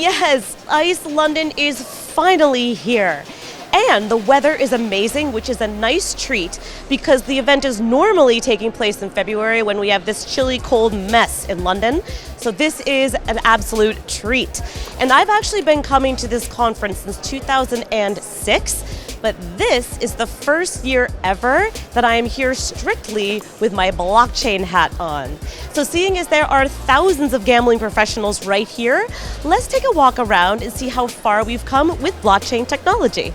Yes, Ice London is finally here. And the weather is amazing, which is a nice treat because the event is normally taking place in February when we have this chilly, cold mess in London. So this is an absolute treat. And I've actually been coming to this conference since 2006, but this is the first year ever that I am here strictly with my blockchain hat on. So seeing as there are thousands of gambling professionals right here, let's take a walk around and see how far we've come with blockchain technology.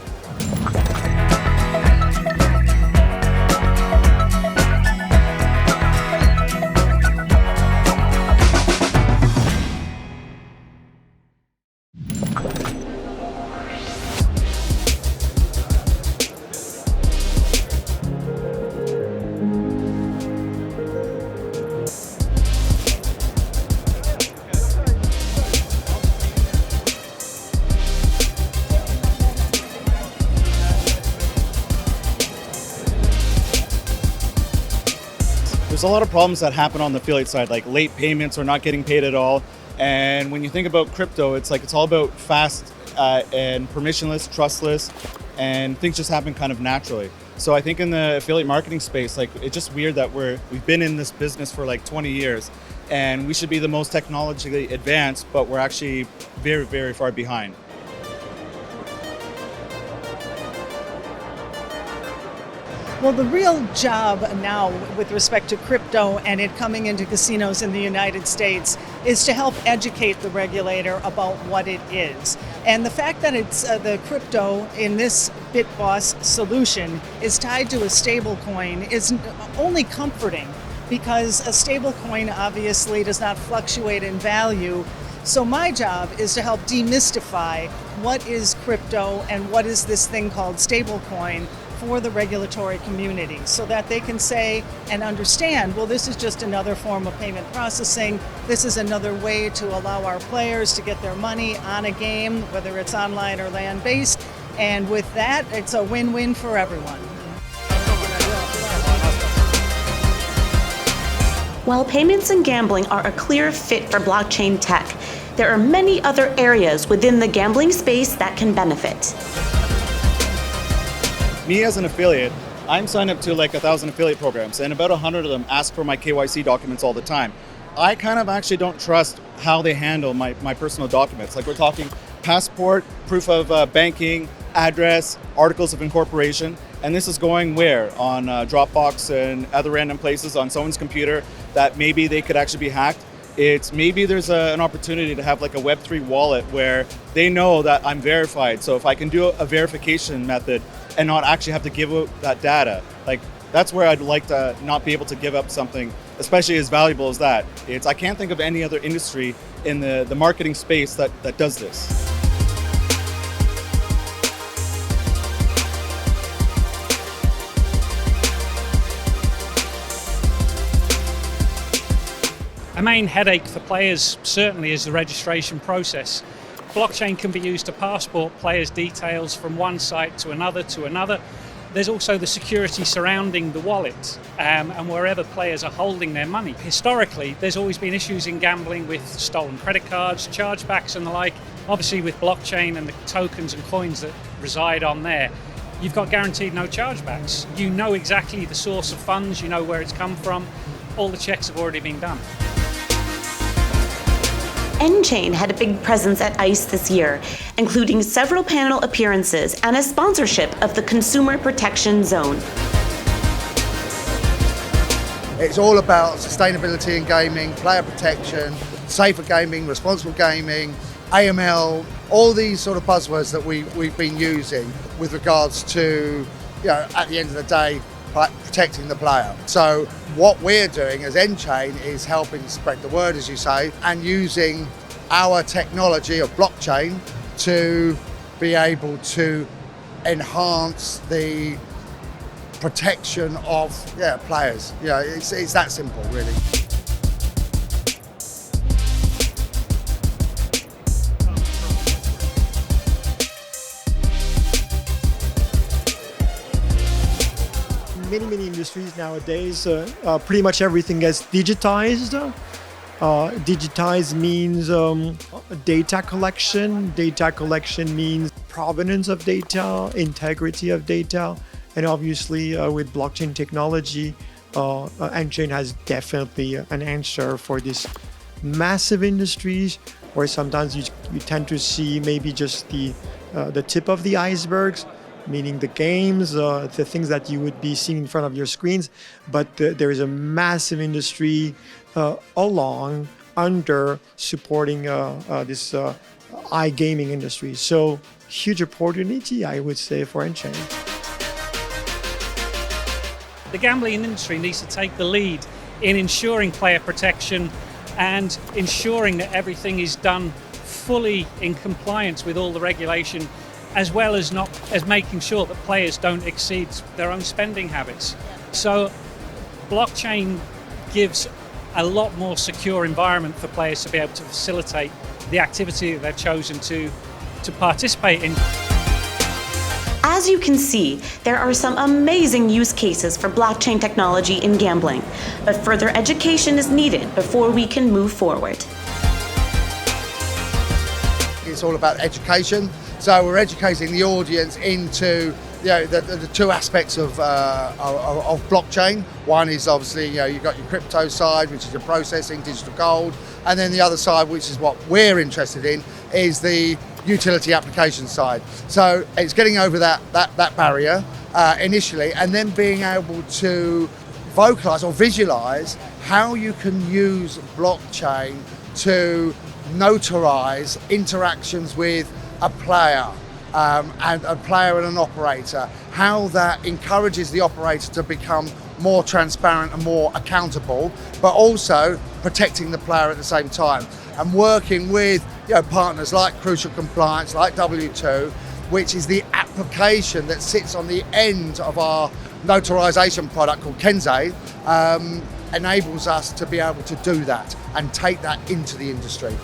There's a lot of problems that happen on the affiliate side, like late payments or not getting paid at all. And when you think about crypto, it's all about fast and permissionless, trustless, and things just happen kind of naturally. So I think in the affiliate marketing space, it's just weird that we've been in this business for 20 years, and we should be the most technologically advanced, but we're actually very, very far behind. Well, the real job now with respect to crypto and it coming into casinos in the United States is to help educate the regulator about what it is. And the fact that it's the crypto in this BitBoss solution is tied to a stable coin is only comforting because a stable coin obviously does not fluctuate in value. So my job is to help demystify what is crypto and what is this thing called stablecoin for the regulatory community so that they can say and understand, well, this is just another form of payment processing. This is another way to allow our players to get their money on a game, whether it's online or land-based. And with that, it's a win-win for everyone. While payments and gambling are a clear fit for blockchain tech, there are many other areas within the gambling space that can benefit. Me as an affiliate, I'm signed up to 1,000 affiliate programs, and about 100 of them ask for my KYC documents all the time. I kind of actually don't trust how they handle my personal documents. We're talking passport, proof of banking, address, articles of incorporation, and this is going where? On Dropbox and other random places on someone's computer that maybe they could actually be hacked. It's maybe there's an opportunity to have a Web3 wallet where they know that I'm verified. So if I can do a verification method and not actually have to give out that data, that's where I'd like to not be able to give up something, especially as valuable as that. I can't think of any other industry in the marketing space that does this. A main headache for players certainly is the registration process. Blockchain can be used to passport players' details from one site to another. There's also the security surrounding the wallet and wherever players are holding their money. Historically, there's always been issues in gambling with stolen credit cards, chargebacks and the like. Obviously with blockchain and the tokens and coins that reside on there, you've got guaranteed no chargebacks. You know exactly the source of funds, you know where it's come from. All the checks have already been done. N-Chain had a big presence at ICE this year, including several panel appearances and a sponsorship of the Consumer Protection Zone. It's all about sustainability in gaming, player protection, safer gaming, responsible gaming, AML, all these sort of buzzwords that we've been using with regards to, at the end of the day, protecting the player. So what we're doing as N-Chain is helping spread the word, as you say, and using our technology of blockchain to be able to enhance the protection of players. It's that simple, really. Many industries nowadays, pretty much everything gets digitized. Digitize means data collection. Data collection means provenance of data, integrity of data, and obviously with blockchain technology, N-chain has definitely an answer for this massive industries where sometimes you tend to see maybe just the tip of the icebergs, meaning the games, the things that you would be seeing in front of your screens, but there is a massive industry along under supporting this iGaming industry. So huge opportunity, I would say, for N-chain. The gambling industry needs to take the lead in ensuring player protection and ensuring that everything is done fully in compliance with all the regulation, as well as making sure that players don't exceed their own spending habits. So blockchain gives a lot more secure environment for players to be able to facilitate the activity that they've chosen to participate in. As you can see, there are some amazing use cases for blockchain technology in gambling, but further education is needed before we can move forward. It's all about education. So we're educating the audience into the two aspects of blockchain. One is obviously you've got your crypto side, which is your processing, digital gold, and then the other side, which is what we're interested in, is the utility application side. So it's getting over that barrier initially, and then being able to vocalize or visualize how you can use blockchain to notarize interactions with a player and an operator, how that encourages the operator to become more transparent and more accountable, but also protecting the player at the same time. And working with partners like Crucial Compliance, like W2, which is the application that sits on the end of our notarization product called Kenze, enables us to be able to do that and take that into the industry.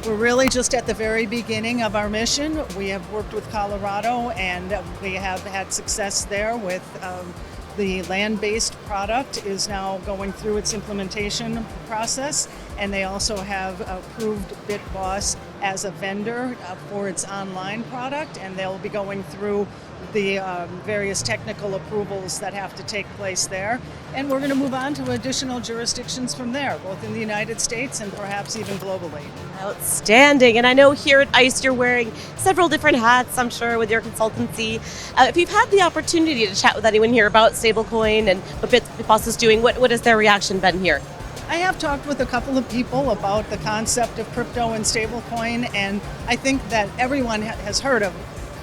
We're really just at the very beginning of our mission. We have worked with Colorado and we have had success there with the land-based product is now going through its implementation process, and they also have approved BitBoss as a vendor for its online product, and they'll be going through the various technical approvals that have to take place there. And we're going to move on to additional jurisdictions from there, both in the United States and perhaps even globally. Outstanding. And I know here at ICE you're wearing several different hats, I'm sure, with your consultancy. If you've had the opportunity to chat with anyone here about stablecoin and what BitBoss is doing, what has their reaction been here? I have talked with a couple of people about the concept of crypto and stablecoin, and I think that everyone has heard of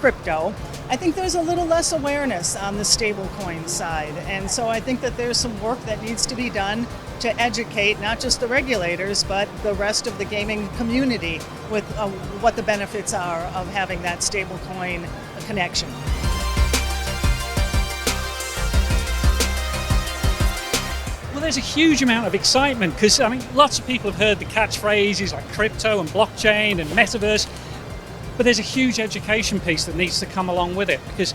crypto. I think there's a little less awareness on the stablecoin side, and so I think that there's some work that needs to be done to educate not just the regulators but the rest of the gaming community with what the benefits are of having that stablecoin connection. Well, there's a huge amount of excitement because, lots of people have heard the catchphrases like crypto and blockchain and metaverse, but there's a huge education piece that needs to come along with it because,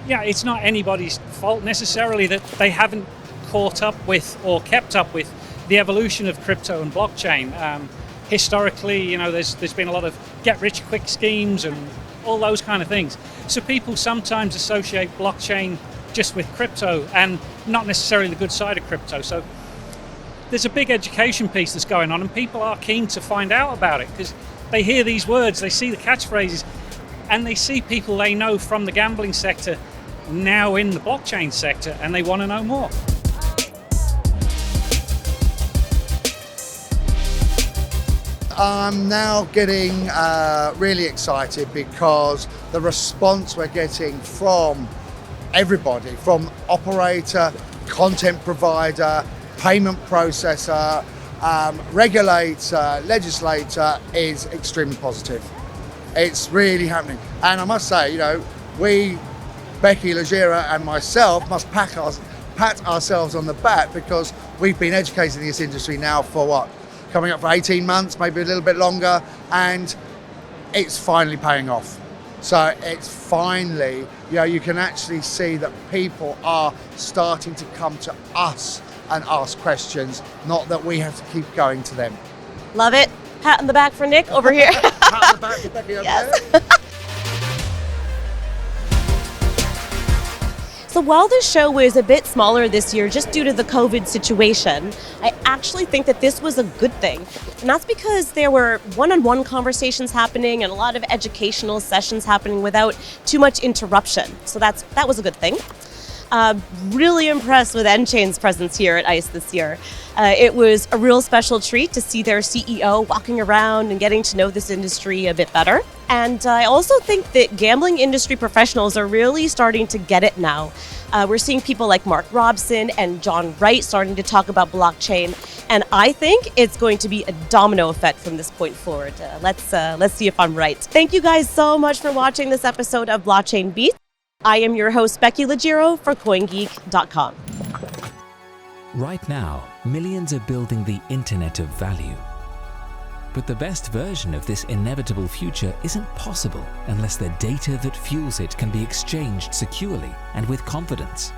it's not anybody's fault necessarily that they haven't caught up with or kept up with the evolution of crypto and blockchain. Historically, there's been a lot of get-rich-quick schemes and all those kind of things. So people sometimes associate blockchain just with crypto and not necessarily the good side of crypto. So there's a big education piece that's going on, and people are keen to find out about it because they hear these words, they see the catchphrases, and they see people they know from the gambling sector now in the blockchain sector, and they want to know more. I'm now getting really excited because the response we're getting from everybody, from operator, content provider, payment processor, regulator, legislator, is extremely positive. It's really happening. And I must say, we, Becky, Liggero and myself must pat ourselves on the back because we've been educating this industry now for coming up for 18 months, maybe a little bit longer, and it's finally paying off. So it's finally, you can actually see that people are starting to come to us and ask questions, not that we have to keep going to them. Love it. Pat on the back for Nick over here. Pat on the back for Becky over Yes. there. So while the show was a bit smaller this year just due to the COVID situation, I actually think that this was a good thing. And that's because there were one-on-one conversations happening and a lot of educational sessions happening without too much interruption. So that was a good thing. Really impressed with nChain's presence here at ICE this year. It was a real special treat to see their CEO walking around and getting to know this industry a bit better. And I also think that gambling industry professionals are really starting to get it now. We're seeing people like Mark Robson and John Wright starting to talk about blockchain, and I think it's going to be a domino effect from this point forward. Let's see if I'm right. Thank you guys so much for watching this episode of Blockchain Beats. I am your host, Becky Liggero for CoinGeek.com. Right now, millions are building the Internet of Value. But the best version of this inevitable future isn't possible unless the data that fuels it can be exchanged securely and with confidence.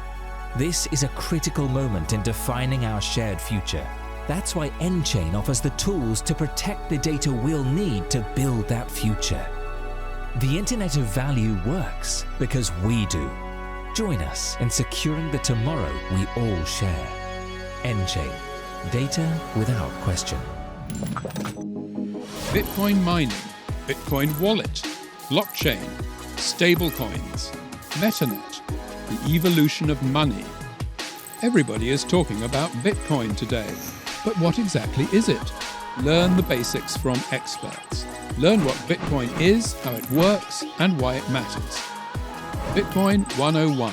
This is a critical moment in defining our shared future. That's why nChain offers the tools to protect the data we'll need to build that future. The Internet of Value works because we do. Join us in securing the tomorrow we all share. nChain. Data without question. Bitcoin mining, Bitcoin wallet, blockchain, stablecoins, MetaNet, the evolution of money. Everybody is talking about Bitcoin today, but what exactly is it? Learn the basics from experts. Learn what Bitcoin is, how it works, and why it matters. Bitcoin 101,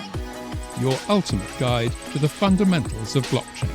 your ultimate guide to the fundamentals of blockchain.